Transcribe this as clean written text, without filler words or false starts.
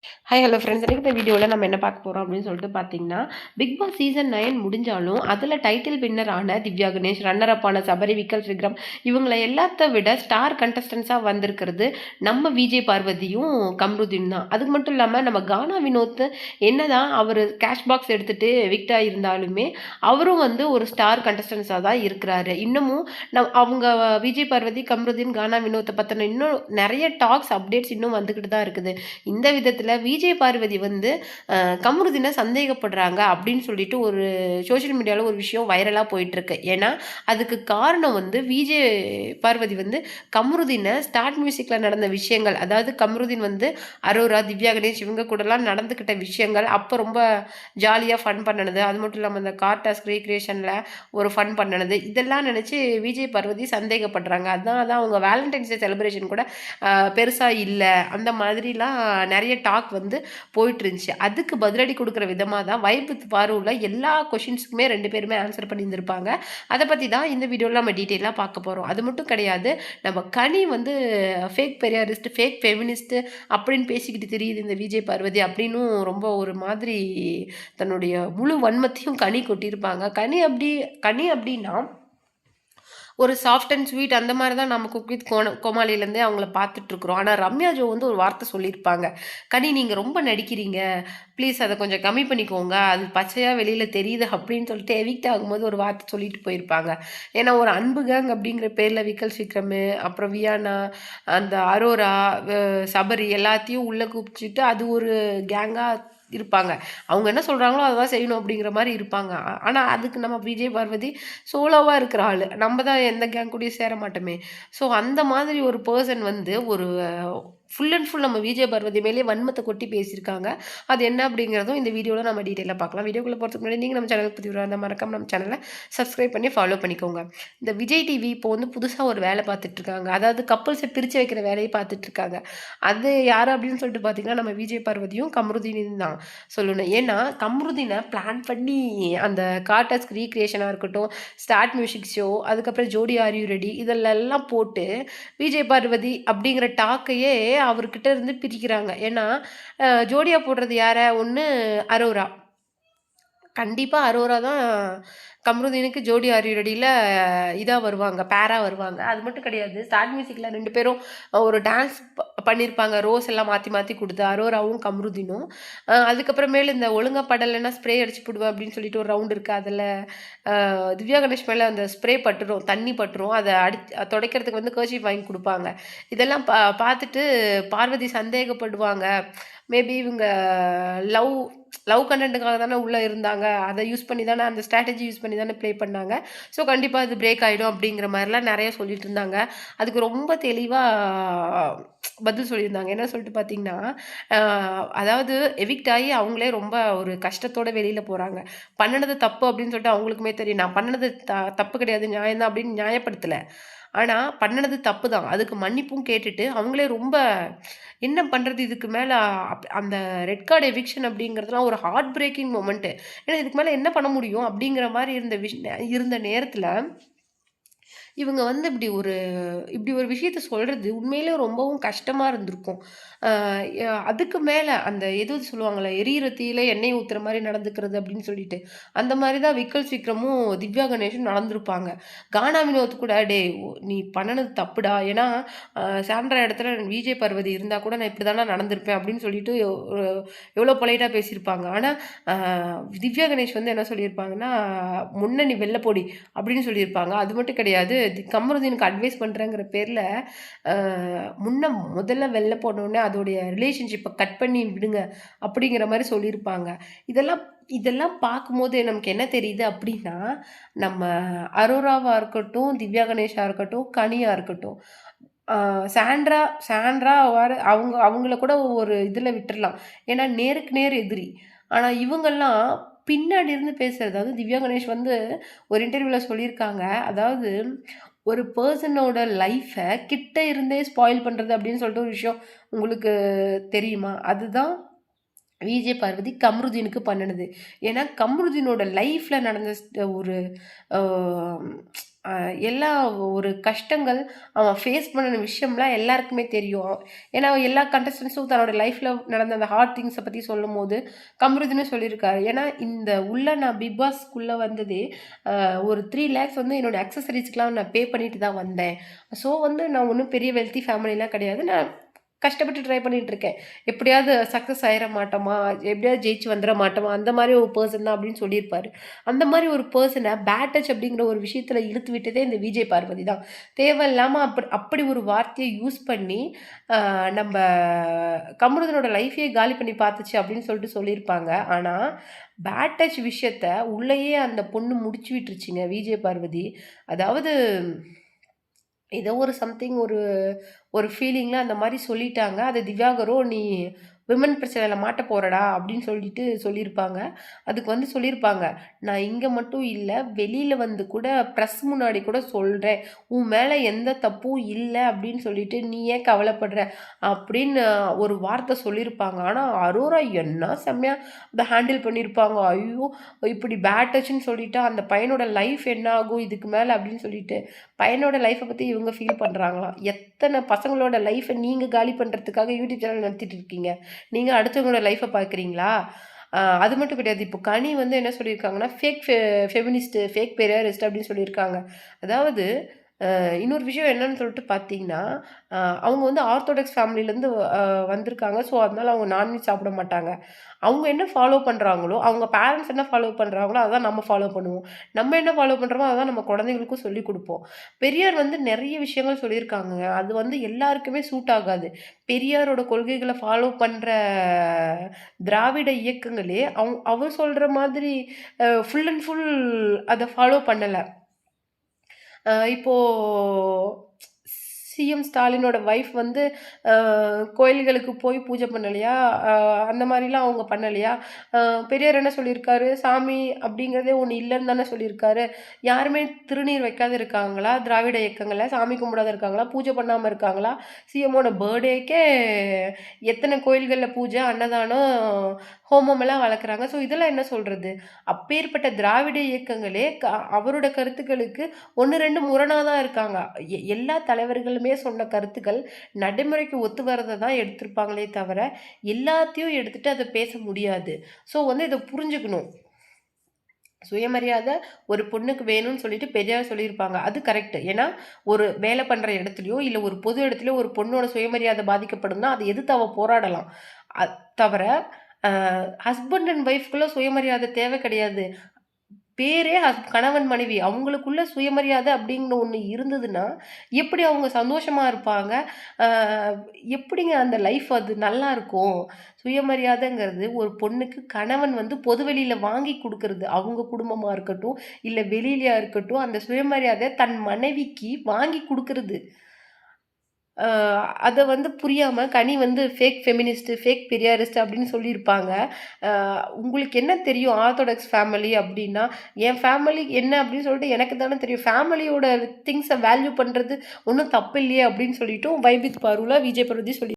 Hi hello friends. இன்னைக்கு இந்த வீடியோவில் நம்ம என்ன பார்க்க போகிறோம் அப்படின்னு சொல்லிட்டு பார்த்தீங்கன்னா, பிக் பாஸ் சீசன் 9 முடிஞ்சாலும் அதில் டைட்டில் வின்னர் ஆன திவ்யா கணேஷ், ரன்னர் அப் ஆன சபரி, விக்கல் விக்ரம் இவங்கள எல்லாத்த விட ஸ்டார் கண்டஸ்டன்ஸாக வந்திருக்கிறது நம்ம விஜய் பார்வதியும் கம்ருதீன் தான். அதுக்கு மட்டும் இல்லாமல் நம்ம கானா வினோத் என்னதான் அவர் கேஷ் பாக்ஸ் எடுத்துகிட்டு விக்ட் ஆகியிருந்தாலுமே அவரும் வந்து ஒரு ஸ்டார் கண்டஸ்டன்ஸாக தான் இருக்கிறாரு. இன்னமும் அவங்க விஜய் பார்வதி, கம்ருதீன், கானா வினோத்தை பற்றின இன்னும் நிறைய டாக்ஸ் அப்டேட்ஸ் இன்னும் வந்துக்கிட்டு தான் இருக்குது. இந்த விதத்தில் விஜய் பார்வதி வந்து கமருதீனை சந்தேகப்படுறாங்க அப்படின்னு சொல்லிட்டு ஒரு சோஷியல் மீடியாவில் ஒரு விஷயம் வைரலாக போயிட்டுருக்கு. ஏன்னா அதுக்கு காரணம் வந்து விஜய் பார்வதி வந்து கமருதீனை ஸ்டார்ட் மியூசிக்கில் நடந்த விஷயங்கள், அதாவது கமருதீன் வந்து அரோரா, திவ்யா கணேஷ் இவங்க கூடலாம் நடந்துக்கிட்ட விஷயங்கள், அப்போ ரொம்ப ஜாலியாக ஃபன் பண்ணினது, அது மட்டும் இல்லாமல் அந்த கார்டாஸ்க் ரீக்ரியேஷனில் ஒரு ஃபன் பண்ணினது, இதெல்லாம் நினச்சி விஜய் பார்வதி சந்தேகப்படுறாங்க. அதான் அவங்க வேலண்டைன்ஸ் டே செலிப்ரேஷன் கூட பெருசாக இல்லை, அந்த மாதிரிலாம் நிறைய டாக் வந்து போயிட்டு இருந்துச்சு. அதுக்கு பதிலடி கொடுக்குற விதமாக தான் வைப் வித் பாருவில் எல்லா கொஷின்ஸுக்குமே 2 பேருமே ஆன்சர் பண்ணியிருந்திருப்பாங்க. அதை பற்றி தான் இந்த வீடியோவில் நம்ம டீட்டெயிலாக பார்க்க போகிறோம். அது மட்டும் கிடையாது, நம்ம கனி வந்து ஃபேக் பெரியாரிஸ்ட், ஃபேக் ஃபெமினிஸ்ட் அப்படின்னு பேசிக்கிட்டு தெரியுது இந்த விஜய் பார்வதி அப்படின்னும் ரொம்ப ஒரு மாதிரி தன்னுடைய முழு வன்மத்தையும் கனி கொட்டியிருப்பாங்க. கனி அப்படின்னா ஒரு சாஃப்ட் அண்ட் ஸ்வீட் அந்த மாதிரி தான் நம்ம குக் வித் கோமாளிலேருந்தே அவங்கள பார்த்துட்ருக்குறோம். ஆனால் ரம்யா ஜோ வந்து ஒரு வார்த்தை சொல்லியிருப்பாங்க, கனி நீங்கள் ரொம்ப நடிக்கிறீங்க, ப்ளீஸ் அதை கொஞ்சம் கம்மி பண்ணிக்கோங்க, அது பச்சையாக வெளியில் தெரியுது அப்படின்னு சொல்லிட்டு எவிக்ட் ஆகும்போது ஒரு வார்த்தை சொல்லிட்டு போயிருப்பாங்க. ஏன்னா ஒரு அன்பு கேங் அப்படிங்கிற பேரில் விக்கல் விக்ரம், அப்புறம் வியானா, அந்த அரோரா, சபரி எல்லாத்தையும் உள்ளே கூப்பிச்சுட்டு அது ஒரு கேங்காக இருப்பாங்க. அவங்க என்ன சொல்கிறாங்களோ அதை தான் செய்யணும் அப்படிங்கிற மாதிரி இருப்பாங்க. ஆனால் அதுக்கு நம்ம விஜய் பார்வதி சோலோவாக இருக்கிற ஆள், நம்ம தான் எந்த கேங் கூடயும் சேர மாட்டோமே. ஸோ அந்த மாதிரி ஒரு பர்சன் வந்து ஒரு ஃபுல் அண்ட் ஃபுல் நம்ம விஜய் பார்வதி மேலே வன்மத்தை கொட்டி பேசியிருக்காங்க. அது என்ன அப்படிங்கிறதும் இந்த வீடியோவில் நம்ம டீட்டெயிலாக பார்க்கலாம். வீடியோக்குள்ளே போகிறதுக்கு முன்னாடி நீங்கள் நம்ம சேனலுக்கு புதிய அந்த மறக்காம நம்ம சேனலை சப்ஸ்கிரைப் பண்ணி ஃபாலோ பண்ணிக்கோங்க. இந்த விஜய் டிவி இப்போ வந்து புதுசாக ஒரு வேலை பார்த்துட்ருக்காங்க, அதாவது கப்புள்ஸை பிரித்து வைக்கிற வேலையை பார்த்துட்ருக்காங்க. அது யார் அப்படின்னு சொல்லிட்டு பார்த்தீங்கன்னா நம்ம விஜய் பார்வதியும் கமருதீனும் தான் சொல்லணும். ஏன்னா கமருதீனை பிளான் பண்ணி அந்த கார்டாஸ்க் ரீக்ரியேஷனாக இருக்கட்டும், ஸ்டார்ட் மியூசிக் ஷோ, அதுக்கப்புறம் ஜோடி ஆர் யூ ரெடி இதெல்லாம் போட்டு விஜய் பார்வதி அப்படிங்கிற டாக்கையே அவர்கிட்ட இருந்து பிரிக்கிறாங்க. ஏன்னா ஜோடியா போடுறது யார? ஒன்று அரோரா, கண்டிப்பாக அரோரா தான் கம்ருதீனுக்கு ஜோடி ஆர் யூ ரெடியில் இதாக வருவாங்க, பேரா வருவாங்க. அது மட்டும் கிடையாது, ஸ்டார்ட் மியூசிக்கில் 2 பேரும் ஒரு டான்ஸ் பண்ணியிருப்பாங்க, ரோஸ் எல்லாம் மாற்றி மாற்றி கொடுத்து, அரோராவும் கம்ருதீனும். அதுக்கப்புறமேலு இந்த ஒழுங்காக படலைன்னா ஸ்ப்ரே அடிச்சு போடுவேன் அப்படின்னு சொல்லிட்டு ஒரு ரவுண்ட் இருக்குது. அதில் திவ்யா கணேஷ் மேலே அந்த ஸ்ப்ரே பட்டுரும், தண்ணி பட்டுரும், அதை துடைக்கிறதுக்கு வந்து கர்ச்சீஃப் வாங்கி கொடுப்பாங்க. இதெல்லாம் பார்த்துட்டு பார்வதி சந்தேகப்படுவாங்க. மேபி இவங்க லவ் லவ் கண்டென்ட்டுக்காக தானே உள்ளே இருந்தாங்க, அதை யூஸ் பண்ணி தானே, அந்த ஸ்ட்ராட்டஜி யூஸ் பண்ணி தானே ப்ளே பண்ணாங்க. ஸோ கண்டிப்பாக அது பிரேக் ஆகிடும் அப்படிங்கிற மாதிரிலாம் நிறைய சொல்லிட்டு இருந்தாங்க. அதுக்கு ரொம்ப தெளிவாக பதில் சொல்லியிருந்தாங்க. என்ன சொல்லிட்டு பார்த்தீங்கன்னா, அதாவது எவிக்ட் ஆகி அவங்களே ரொம்ப ஒரு கஷ்டத்தோட வெளியில் போகிறாங்க. பண்ணினது தப்பு அப்படின்னு சொல்லிட்டு அவங்களுக்குமே தெரியும். நான் பண்ணினது தப்பு கிடையாது, நியாயம் தான் அப்படின்னு நியாயப்படுத்தலை. ஆனால் பண்ணினது தப்பு தான், அதுக்கு மன்னிப்பும் கேட்டுட்டு அவங்களே ரொம்ப என்ன பண்ணுறது இதுக்கு மேலே அந்த ரெட் கார்டு எவிக்ஷன் அப்படிங்கிறதுலாம் ஒரு ஹார்ட் பிரேக்கிங் மொமெண்ட்டு. ஏன்னா இதுக்கு மேலே என்ன பண்ண முடியும் அப்படிங்கிற மாதிரி இருந்த நேரத்தில் இவங்க வந்து இப்படி ஒரு விஷயத்த சொல்றது உண்மையிலே ரொம்பவும் கஷ்டமா இருந்திருக்கும். அதுக்கு மேல அந்த எது சொல்லுவாங்கல்ல, எரியிற தீயில எண்ணெய் ஊத்துற மாரி நடந்துக்கிறது அப்படின்னு சொல்லிட்டு, அந்த மாரி தான் விக்கல் விக்ரமும், திவ்யா கணேஷும் நடந்திருப்பாங்க. கானா வினோத் கூட "டேய் நீ பண்ணுனது தப்புடா. ஏன்னா சாண்ட்ரா இடத்துல விஜய் பார்வதி இருந்தா கூட நான் இப்படி தான்டா நடந்திருப்பேன்" அப்படின்னு சொல்லிட்டு எவ்வளோ பொலைட்டா பேசியிருப்பாங்க. ஆனா திவ்யா கணேஷ் வந்து என்ன சொல்லியிருப்பாங்கன்னா, "முன்ன நீ வெளில போடி" அப்படின்னு சொல்லியிருப்பாங்க. அது மட்டும் கிடையாது, கமருதீனுக்கு அட்வைஸ் பண்ணுறேங்கிற பேரில் முதல்ல வெளில போனோடனே அதோடைய ரிலேஷன்ஷிப்பை கட் பண்ணி விடுங்க அப்படிங்கிற மாதிரி சொல்லியிருப்பாங்க. இதெல்லாம் இதெல்லாம் பார்க்கும்போது நமக்கு என்ன தெரியுது அப்படின்னா, நம்ம அரோராவாக இருக்கட்டும், திவ்யா கணேஷாக இருக்கட்டும், கனியாக இருக்கட்டும், சாண்ட்ரா சாண்ட்ரா அவங்கள கூட ஒரு இதில் விட்டுறலாம். ஏன்னா நேருக்கு நேர் எதிரி. ஆனால் இவங்கெல்லாம் பின்னாடி இருந்து பேசுறது, அதாவது திவ்யா கணேஷ் வந்து ஒரு இன்டர்வியூவில் சொல்லியிருக்காங்க, அதாவது ஒரு பர்சனோட லைஃப்பை கிட்ட இருந்தே ஸ்பாயில் பண்ணுறது அப்படின்னு சொல்லிட்டு ஒரு விஷயம் உங்களுக்கு தெரியுமா? அதுதான் விஜய் பார்வதி கம்ருதீனுக்கு பண்ணுனது. ஏன்னா கம்ருதீனோட லைஃப்பில் நடந்த ஒரு எல்லா ஒரு கஷ்டங்கள் அவன் ஃபேஸ் பண்ணுன விஷயம்லாம் எல்லாருக்குமே தெரியும். ஏன்னா எல்லா கண்டஸ்டன்ட்ஸும் தன்னோட லைஃப்ல நடந்த அந்த ஹார்ட் திங்ஸ பத்தி சொல்லும்போது, கமருதீனும் சொல்லியிருக்காரு. ஏன்னா இந்த உள்ள நான் பிக் பாஸ்க்குள்ள வந்ததே ஒரு 3,00,000 வந்து என்னோட அக்சஸரீஸ்க்குலாம் நான் பே பண்ணிட்டு தான் வந்தேன். ஸோ வந்து நான் ஒண்ணும் பெரிய வெல்த்தி ஃபேமிலிலாம் கிடையாது. நான் கஷ்டப்பட்டு ட்ரை பண்ணிட்டு இருக்கேன். எப்படியாவது சக்சஸ் ஆயிற மாட்டோமா? எப்படியாவது ஜெயிச்சு வந்துர மாட்டோமா? அந்த மாரி ஒரு பெர்சன் தான் அப்படின்னு சொல்லியிருப்பாரு. அந்த மாரி ஒரு பெர்சன பேட் டச் அப்படிங்கிற ஒரு விஷயத்துல இழுத்து விட்டதே இந்த விஜய் பார்வதி தான். தேவையில்லாம அப்படி ஒரு வார்த்தைய யூஸ் பண்ணி, நம்ப கமருதனோட லைஃபயே காலி பண்ணி பார்த்துச்சு அப்படின்னு சொல்லிட்டு சொல்லியிருப்பாங்க. ஆனா, பேட் டச் விஷயத்த உள்ளயே அந்த பொண்ணு முடிச்சு விட்டுருச்சுங்க விஜய் பார்வதி. அதாவது ஏதோ ஒரு சம்திங் ஒரு ஒரு ஃபீலிங்ல அந்த மாரி சொல்லிட்டாங்க. அது திவாகரும், "நீ விமன் பிரச்சனையில மாட்ட போறடா" அப்படின்னு சொல்லிட்டு சொல்லியிருப்பாங்க. அதுக்கு வந்து சொல்லியிருப்பாங்க, "நான் இங்க மட்டும் இல்ல, வெளியில வந்து கூட பிரஸ் முன்னாடி கூட சொல்றேன். உன் மேல எந்த தப்பும் இல்ல அப்படின்னு சொல்லிட்டு, நீ ஏன் கவலைப்படுற?" அப்படின்னு ஒரு வார்த்தை சொல்லியிருப்பாங்க. ஆனா, அரோரா என்ன செம்மையா அத ஹேண்டில் பண்ணியிருப்பாங்க. ஐயோ! இப்படி பேட் டச்சுன்னு சொல்லிட்டா, அந்த பையனோட லைஃப் என்ன ஆகும் இதுக்கு மேல அப்படின்னு சொல்லிட்டு, பையனோட லைஃப்ப பத்தி இவங்க ஃபீல் பண்றாங்களாம். எத்தன பசங்களோட லைஃப்ப நீங்க காலி பண்றதுக்காக யூடியூப் சேனல் நடத்திட்டு இருக்கீங்க. நீங்க அடுத்தவங்களோட லைஃப்ப பார்க்குறீங்களா? அது மட்டும் கிடையாது. இப்போ கனி வந்து என்ன சொல்லியிருக்காங்கன்னா, ஃபெமினிஸ்ட், ஃபேக் பெரியாரிஸ்ட் அப்படின்னு சொல்லியிருக்காங்க. அதாவது இன்னொரு விஷயம் என்னன்னு சொல்லிட்டு பார்த்தீங்கன்னா, அ அவங்க வந்து ஆர்த்தோடாக்ஸ் ஃபேமிலிலேருந்து வந்திருக்காங்க. ஸோ, அதனால அவங்க நான்வெஜ் சாப்பிட மாட்டாங்க. அவங்க என்ன ஃபாலோ பண்றாங்களோ, அவங்க பேரண்ட்ஸ் என்ன ஃபாலோ பண்றாங்களோ, அதான் நம்ம ஃபாலோ பண்ணுவோம். நம்ம என்ன ஃபாலோ பண்றோமோ, அதான் நம்ம குழந்தைகளுக்கும் சொல்லிக் குடுப்போம். பெரியார் வந்து நெறைய விஷயங்கள் சொல்லியிருக்காங்கங்க. அது வந்து எல்லாருக்குமே சூட் ஆகாது. பெரியாரோட கொள்கைகள ஃபாலோ பண்ற திராவிட இயக்கங்களே, அவர் சொல்ற மாதிரி ஃபுல் அண்ட் ஃபுல் அத ஃபாலோ பண்ணல. இப்போ சிஎம் ஸ்டாலினோட வைஃப் வந்து அ கோயில்களுக்கு போய் பூஜை பண்ணலையா? அ அந்த மாரிலாம் அவங்க பண்ணலையா? அ பெரியார் என்ன சொல்லியிருக்காரு? சாமி அப்படிங்கிறதே ஒண்ணு இல்லன்னு தானே சொல்லியிருக்காரு. யாருமே திருநீர் வைக்காத இருக்காங்களா? திராவிட இயக்கங்கள்ல சாமி கும்பிடாத இருக்காங்களா? பூஜை பண்ணாம இருக்காங்களா? சிஎம்மோட பர்த்டேக்கே எத்தன கோயில்கள்ல பூஜை, அன்னதானம், ஹோமமெல்லாம் வளர்க்குறாங்க. ஸோ இதெல்லாம் என்ன சொல்றது? அப்பேற்பட்ட திராவிட இயக்கங்களே அவரோட கருத்துக்களுக்கு 1, 2 முரணா தான் இருக்காங்க. எல்லா தலைவர்களுமே சொன்ன கருத்துக்கள் நடைமுறைக்கு ஒத்து வரத தான் எடுத்திருப்பாங்களே தவிர, எல்லாத்தையும் எடுத்துட்டு அத பேச முடியாது. ஸோ வந்து இத புரிஞ்சுக்கணும். சுயமரியாதை ஒரு பொண்ணுக்கு வேணும்னு சொல்லிட்டு பெரியார் சொல்லியிருப்பாங்க. அது கரெக்ட். ஏன்னா, ஒரு வேலை பண்ற இடத்துலயோ, இல்ல ஒரு பொது இடத்துலயோ ஒரு பொண்ணோட சுயமரியாதை பாதிக்கப்படும்னா, அத எதிர்த்து அவ போராடலாம். தவிர, அ ஹஸ்பண்ட் அண்ட் ஒய்ஃப்குள்ள சுயமரியாதை தேவை கிடையாது. பேரே கணவன், மனைவி அவங்களுக்குள்ள சுயமரியாதை அப்படின்னு ஒண்ணு இருந்ததுன்னா, எப்படி அவங்க சந்தோஷமா இருப்பாங்க? அ எப்படிங்க அந்த லைஃப் அது நல்லாருக்கும்? சுயமரியாதைங்கிறது ஒரு பொண்ணுக்கு கணவன் வந்து பொதுவெளியில வாங்கி குடுக்குறது. அவங்க குடும்பமா இருக்கட்டும், இல்ல வெளியிலயா இருக்கட்டும், அந்த சுயமரியாதை தன் மனைவிக்கு வாங்கி குடுக்குறது. அ அத வந்து புரியாம கனி வந்து ஃபேக் ஃபெமினிஸ்ட், ஃபேக் பெரியாரிஸ்ட் அப்படின்னு சொல்லியிருப்பாங்க. உங்களுக்கு என்ன தெரியும் ஆர்த்தோடாக்ஸ் ஃபேமிலி அப்படின்னா, என் ஃபேமிலி என்ன அப்படின்னு சொல்லிட்டு எனக்கு தானே தெரியும். ஃபேமிலியோட திங்ஸ வேல்யூ பண்றது ஒண்ணும் தப்பு இல்லையே அப்படின்னு சொல்லிட்டும் வைப் வித் பார்வலா விஜய் பார்வதி சொல்லி